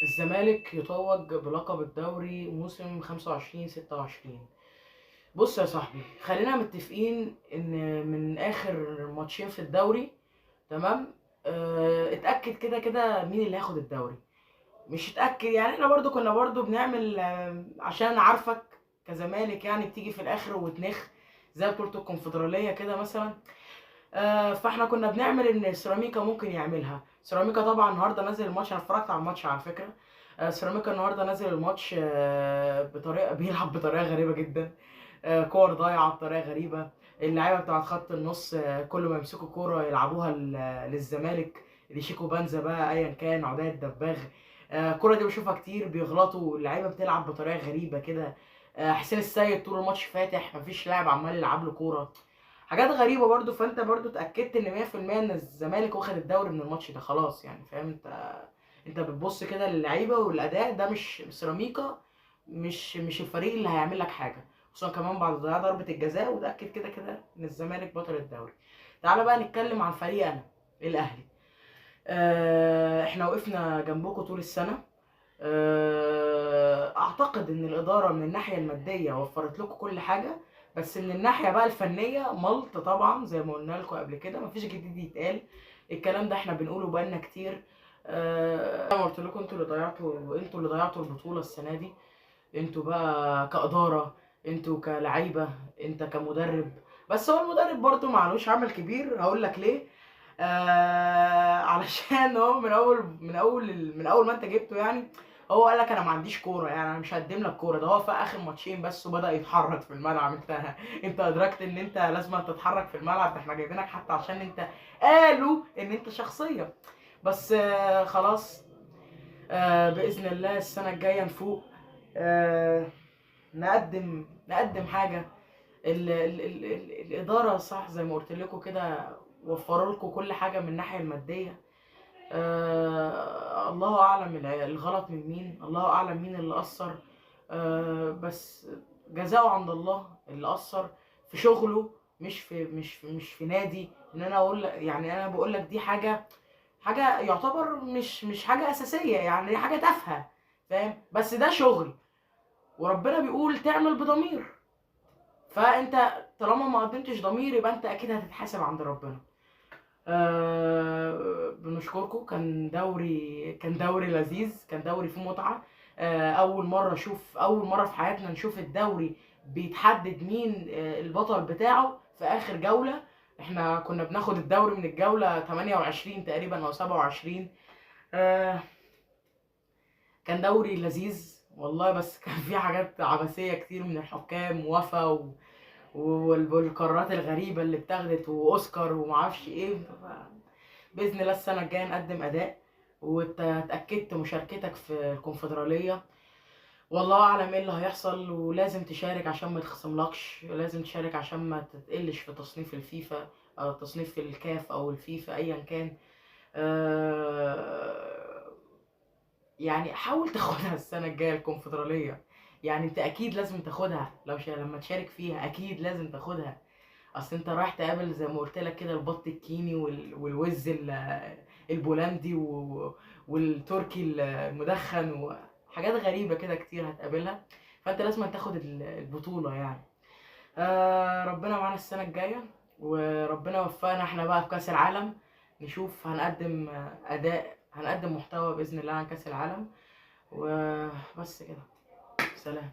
الزمالك يتوج بلقب الدوري موسم 25/26. بص يا صاحبي، خلينا متفقين ان من اخر ماتشين في الدوري، تمام. اتأكد كده كده مين اللي هياخد الدوري. مش اتأكد يعني، احنا برضو كنا برضو بنعمل عشان عارفك كزمالك، يعني بتيجي في الاخر وتنخ زي بطولة الكونفدرالية كده مثلا. فاحنا كنا بنعمل ان سيراميكا ممكن يعملها. سيراميكا طبعا النهارده نازل الماتش، انا اتفرجت على الماتش على فكره. سيراميكا النهارده نازل الماتش بطريقه بيلعب بطريقه غريبه جدا. كور ضايعه بطريقه غريبه. اللعيبه بتاعت خط النص كل ما يمسكوا كوره يلعبوها للزمالك. شيكو بنزا بقى ايا كان عداد الدباغ. الكوره دي بشوفها كتير بيغلطوا، اللعيبه بتلعب بطريقه غريبه كده. حسين السيد طول الماتش فاتح، مفيش لاعب عمال يلعب له كوره. حاجات غريبه برضو. فانت برضو اتاكدت ان 100% ان الزمالك واخد الدوري من الماتش ده خلاص، يعني فاهم انت بتبص كده للعيبه والاداء ده، مش سيراميكا، مش الفريق اللي هيعمل لك حاجه، خصوصا كمان بعد ضياع ضربه الجزاء. وتاكد كده كده ان الزمالك بطل الدوري. تعالى بقى نتكلم عن فريق انا الاهلي. احنا وقفنا جنبكم طول السنه. اعتقد ان الاداره من الناحيه الماديه وفرت لكم كل حاجه، بس من الناحيه بقى الفنيه ملط طبعا، زي ما قلنا لكم قبل كده مفيش جديد يتقال. الكلام ده احنا بنقوله بقالنا كتير. زي ما قلت لكم، انتوا اللي ضيعتوا البطوله السنه دي. انتوا بقى كاداره، انتوا كلعيبه، انت كمدرب. بس هو المدرب برضه معلوش عمل كبير، هقول لك ليه. علشان هو من اول ما انت جبته يعني. هو قال لك انا ما عنديش كوره، يعني انا مش هقدم لك كوره. ده هو في اخر ماتشين بس وبدا يتحرك في الملعب. انت ادركت ان انت لازم تتحرك في الملعب، ده احنا جايبينك حتى عشان انت قالوا ان انت شخصيه. بس خلاص. باذن الله السنه الجايه نفوق. آه نقدم حاجه. الاداره صح زي ما قلت لكم كده، وفروا لكم كل حاجه من الناحيه الماديه. الله اعلم الغلط من مين، الله اعلم مين اللي قصر. بس جزاؤه عند الله اللي قصر في شغله، مش في نادي. ان انا اقول يعني انا بقول لك دي حاجه يعتبر مش حاجه اساسيه، يعني دي حاجه تافهه، فاهم؟ بس ده شغل، وربنا بيقول تعمل بضمير. فانت طالما ما قدمتش ضمير يبقى انت اكيد هتتحاسب عند ربنا. بنشكركم. كان دوري لذيذ، كان دوري فيه متعة. أول مرة في حياتنا نشوف الدوري بيتحدد مين البطل بتاعه في آخر جولة. احنا كنا بناخد الدوري من الجولة 28 تقريبا أو 27. آه، كان دوري لذيذ والله، بس كان في حاجات عبثية كتير من الحكام والقرارات الغريبة اللي اتاخدت وأوسكار ومعرفش ايه. باذن الله السنه الجايه نقدم اداء. واتاكدت مشاركتك في الكونفدراليه، والله اعلم ايه اللي هيحصل. ولازم تشارك عشان ما يتخصملكش، لازم تشارك عشان ما تتقلش في تصنيف الفيفا او تصنيف الكاف او الفيفا ايا كان. يعني حاول تاخدها السنه الجايه الكونفدراليه. يعني انت اكيد لازم تاخدها، لما تشارك فيها اكيد لازم تاخدها. اصل انت رايح تقابل زي ما قلت لك كده البط الكيني والوز البولندي والتركي المدخن وحاجات غريبة كده كتير هتقابلها. فانت لازم تاخد البطولة يعني. ربنا معانا السنة الجاية، وربنا يوفقنا احنا بقى في كأس العالم. نشوف هنقدم هنقدم محتوى بإذن الله عن كأس العالم. وبس كده. سلام.